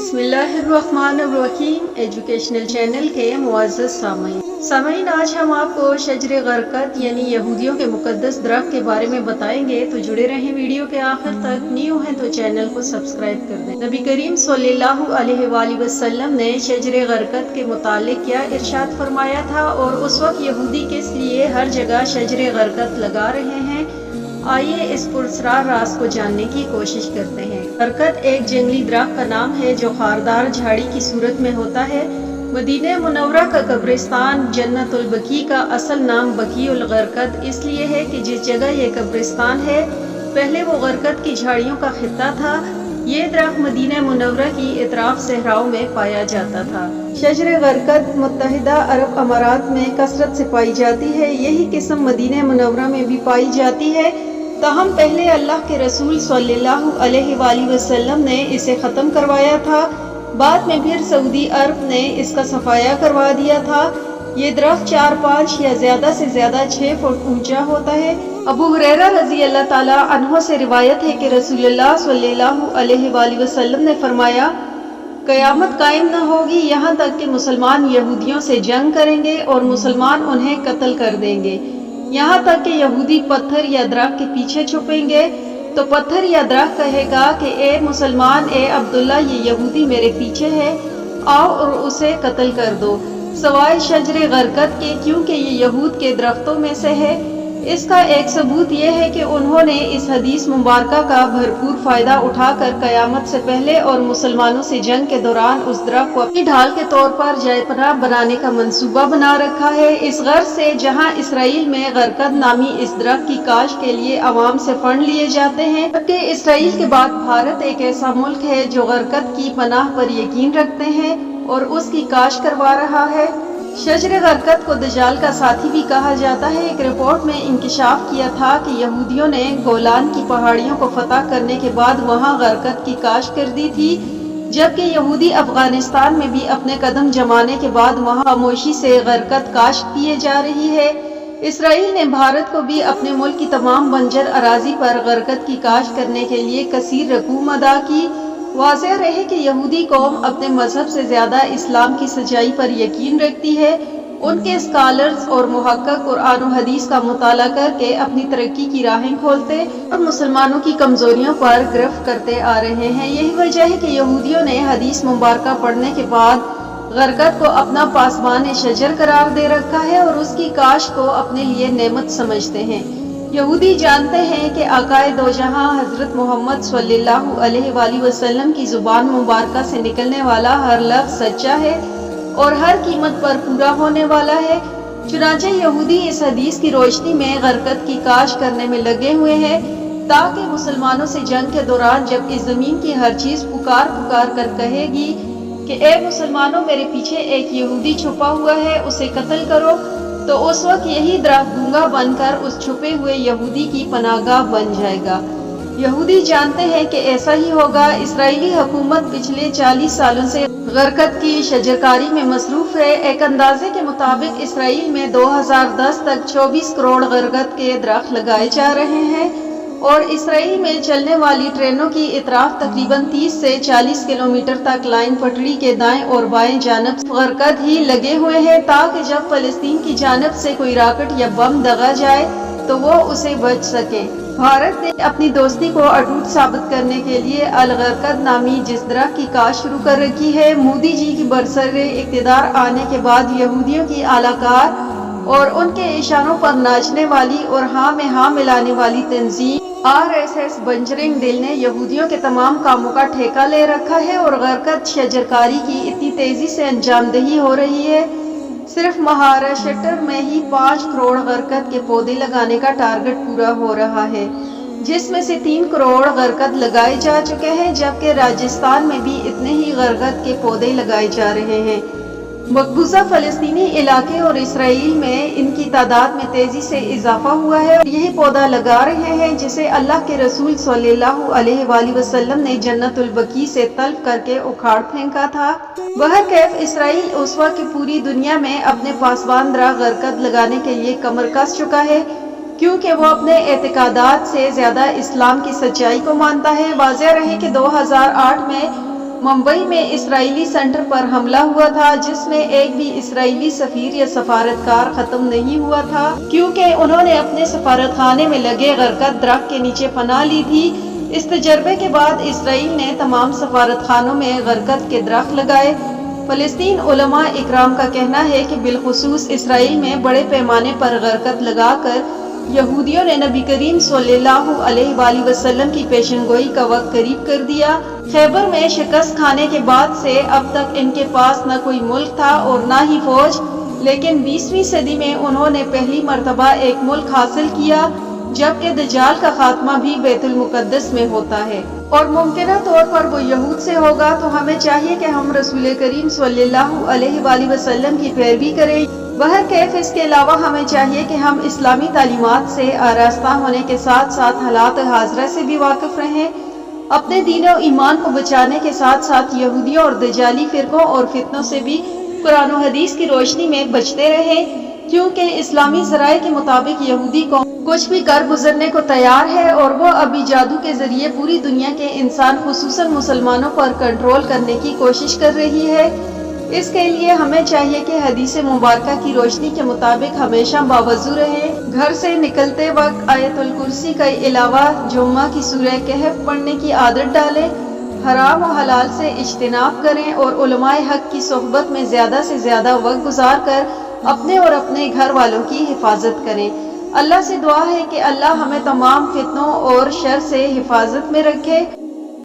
बिस्मिल्लाहिर्रहमानिर्रहीम educational channel के मुअज़्ज़ज़ सामईन, आज हम आपको शजरे गरकत यानी यहूदियों के मुक़द्दस दरख्त के बारे में बताएंगे। तो जुड़े रहें वीडियो के आखिर तक। न्यू हैं तो चैनल को सब्सक्राइब कर दें। नबी करीम सल्लल्लाहु अलैहि वसल्लम ने शजरे गरकत के मुतालिक क्या इरशाद फरमाया था और उस वक्त यहूदी किस लिए हर जगह शजरे गरकत लगा रहे हैं, आइए इस पुरस्रार राज को जानने की कोशिश करते हैं। गरकत एक जंगली दरख्त का नाम है जो खारदार झाड़ी की सूरत में होता है। मदीना मुनव्वरा का कब्रिस्तान जन्नतुल बकी का असल नाम बकीउल गरकत इसलिए है कि जिस जगह ये कब्रिस्तान है पहले वो गरकत की झाड़ियों का खित्ता था। ये दरख्त मदीना मुनव्वरा की इतराफ सहराओं में पाया जाता था। शजरे गरकत मुत्तहिदा अरब अमारात में कसरत से पाई जाती है। यही किस्म मदीना मुनव्वरा में भी पाई जाती है। ताहम पहले अल्लाह के रसूल सल्लल्लाहु अलैहि वसल्लम ने इसे ख़त्म करवाया था। बाद में फिर सऊदी अरब ने इसका सफाया करवा दिया था। ये दरख्त 4-5 या ज़्यादा से ज़्यादा 6 फुट ऊंचा होता है। अबू हुरैरा रज़ी अल्लाह ताला अन्हो से रिवायत है कि रसूलुल्लाह सल्लल्लाहु अलैहि वसल्लम ने फरमाया, क़यामत कायम न होगी यहाँ तक कि मुसलमान यहूदियों से जंग करेंगे और मुसलमान उन्हें कत्ल कर देंगे। यहाँ तक कि यहूदी पत्थर या दरख्त के पीछे छुपेंगे तो पत्थर या दरख्त कहेगा कि ए मुसलमान, ए अब्दुल्ला, ये यहूदी मेरे पीछे है, आओ और उसे कत्ल कर दो, सवाए शजरे गरकत के, क्योंकि ये यहूद के दरख्तों में से है। इसका एक सबूत ये है कि उन्होंने इस हदीस मुबारका का भरपूर फ़ायदा उठाकर क़यामत से पहले और मुसलमानों से जंग के दौरान उस दरख्त को अपनी ढाल के तौर पर जायपनाह बनाने का मंसूबा बना रखा है। इस गर्ज से जहाँ इसराइल में गरकत नामी इस दरख्त की काश के लिए अवाम से फंड लिए जाते हैं, जबकि इसराइल के बाद भारत एक ऐसा मुल्क है जो गरकत की पनाह पर यकीन रखते हैं और उसकी काश करवा रहा है। शजरे गरकत को दजाल का साथी भी कहा जाता है। एक रिपोर्ट में इंकिशाफ किया था कि यहूदियों ने गोलान की पहाड़ियों को फतह करने के बाद वहां गरकत की काश कर दी थी, जबकि यहूदी अफगानिस्तान में भी अपने कदम जमाने के बाद वहां खामोशी से गरकत काश किए जा रही है। इसराइल ने भारत को भी अपने मुल्क की तमाम बंजर अराजी पर गरकत की काश करने के लिए कसीर रकूम अदा की। वाज़ेह रहे कि यहूदी कौम अपने मजहब से ज़्यादा इस्लाम की सच्चाई पर यकीन रखती है। उनके स्कॉलर्स और मुहक्किक कुरान और हदीस का मुताला करके अपनी तरक्की की राहें खोलते और मुसलमानों की कमजोरियों पर गिरफ्त करते आ रहे हैं। यही वजह है कि यहूदियों ने हदीस मुबारका पढ़ने के बाद गरकत को अपना पासबान शजर करार दे रखा है और उसकी काश को अपने लिए नेमत समझते हैं। यहूदी जानते हैं कि आकाए दो जहां हजरत मोहम्मद सल्लल्लाहु अलैहि वसल्लम की जुबान मुबारका से निकलने वाला हर लफ्ज़ सच्चा है और हर कीमत पर पूरा होने वाला है। चुनांचे यहूदी इस हदीस की रोशनी में गरकत की काश करने में लगे हुए हैं ताकि मुसलमानों से जंग के दौरान जब इस जमीन की हर चीज पुकार पुकार कर कहेगी कि ए मुसलमानों, मेरे पीछे एक यहूदी छुपा हुआ है, उसे कत्ल करो, तो उस वक्त यही दरख्त गूंगा बनकर उस छुपे हुए यहूदी की पनाहगाह बन जाएगा। यहूदी जानते हैं कि ऐसा ही होगा। इसराइली हुकूमत पिछले 40 सालों से गरकत की शजरकारी में मसरूफ है। एक अंदाजे के मुताबिक इसराइल में 2010 तक 24 करोड़ गरकत के दरख्त लगाए जा रहे हैं और इसराइल में चलने वाली ट्रेनों की इतराफ तकरीबन 30 से 40 किलोमीटर तक लाइन पटड़ी के दाएं और बाएं जानब गरकत ही लगे हुए हैं ताकि जब फलस्तीन की जानब से कोई रॉकेट या बम दगा जाए तो वो उसे बच सके। भारत ने अपनी दोस्ती को अटूट साबित करने के लिए अल गरकत नामी जिस दरख्त की काश शुरू कर रखी है। मोदी जी की बरसरे इक़्तिदार आने के बाद यहूदियों की आलाकार और उनके इशारों पर नाचने वाली और हाँ में हाँ मिलाने वाली तंजीम RSS बंजरिंग दिल ने यहूदियों के तमाम कामों का ठेका ले रखा है और गरकत शजरकारी की इतनी तेजी से अंजामदही हो रही है। सिर्फ महाराष्ट्र में ही 5 करोड़ गरकत के पौधे लगाने का टारगेट पूरा हो रहा है, जिसमें से 3 करोड़ गरकत लगाए जा चुके हैं, जबकि राजस्थान में भी इतने ही गरकत के पौधे लगाए जा रहे हैं। मकबूजा फलस्तीनी इलाके और इसराइल में इनकी तादाद में तेजी से इजाफा हुआ है और यही पौधा लगा रहे हैं जिसे अल्लाह के रसूल सल्लल्लाहु अलैहि वसल्लम ने जन्नतुल बकी से तल्फ करके उखाड़ फेंका था। बहरकैफ इसराइल उस वक्त पूरी दुनिया में अपने पासबान दरख्त गरकत लगाने के लिए कमर कस चुका है, क्योंकि वो अपने एतकादात से ज्यादा इस्लाम की सच्चाई को मानता है। वाज़ेह रहे कि 2008 में ممبئی میں اسرائیلی سینٹر پر حملہ ہوا تھا، جس میں ایک بھی اسرائیلی سفیر یا سفارتکار ختم نہیں ہوا تھا، کیونکہ انہوں نے اپنے سفارت خانے میں لگے غرقت درخت کے نیچے پناہ لی تھی۔ اس تجربے کے بعد اسرائیل نے تمام سفارت خانوں میں غرقت کے درخت لگائے۔ فلسطین علماء اکرام کا کہنا ہے کہ بالخصوص اسرائیل میں بڑے پیمانے پر غرقت لگا کر یہودیوں نے نبی کریم صلی اللہ علیہ وآلہ وسلم کی پیشن گوئی کا وقت قریب کر دیا۔ خیبر میں شکست کھانے کے بعد سے اب تک ان کے پاس نہ کوئی ملک تھا اور نہ ہی فوج، لیکن 20ویں صدی میں انہوں نے پہلی مرتبہ ایک ملک حاصل کیا، جبکہ دجال کا خاتمہ بھی بیت المقدس میں ہوتا ہے اور ممکنہ طور پر وہ یہود سے ہوگا۔ تو ہمیں چاہیے کہ ہم رسول کریم صلی اللہ علیہ وآلہ وسلم کی پیروی کریں۔ بہرکیف اس کے علاوہ ہمیں چاہیے کہ ہم اسلامی تعلیمات سے آراستہ ہونے کے ساتھ ساتھ حالات حاضرہ سے بھی واقف رہیں، اپنے دین و ایمان کو بچانے کے ساتھ ساتھ یہودیوں اور دجالی فرقوں اور فتنوں سے بھی قرآن و حدیث کی روشنی میں بچتے رہیں، کیونکہ اسلامی ذرائع کے مطابق یہودی قوم کچھ بھی کر گزرنے کو تیار ہے اور وہ ابھی جادو کے ذریعے پوری دنیا کے انسان خصوصاً مسلمانوں پر کنٹرول کرنے کی کوشش کر رہی ہے۔ اس کے لیے ہمیں چاہیے کہ حدیث مبارکہ کی روشنی کے مطابق ہمیشہ باوضو رہیں، گھر سے نکلتے وقت آیت الکرسی کے علاوہ جمعہ کی سورہ کہف پڑھنے کی عادت ڈالیں، حرام و حلال سے اجتناب کریں اور علماء حق کی صحبت میں زیادہ سے زیادہ وقت گزار کر اپنے اور اپنے گھر والوں کی حفاظت کریں۔ اللہ سے دعا ہے کہ اللہ ہمیں تمام فتنوں اور شر سے حفاظت میں رکھے۔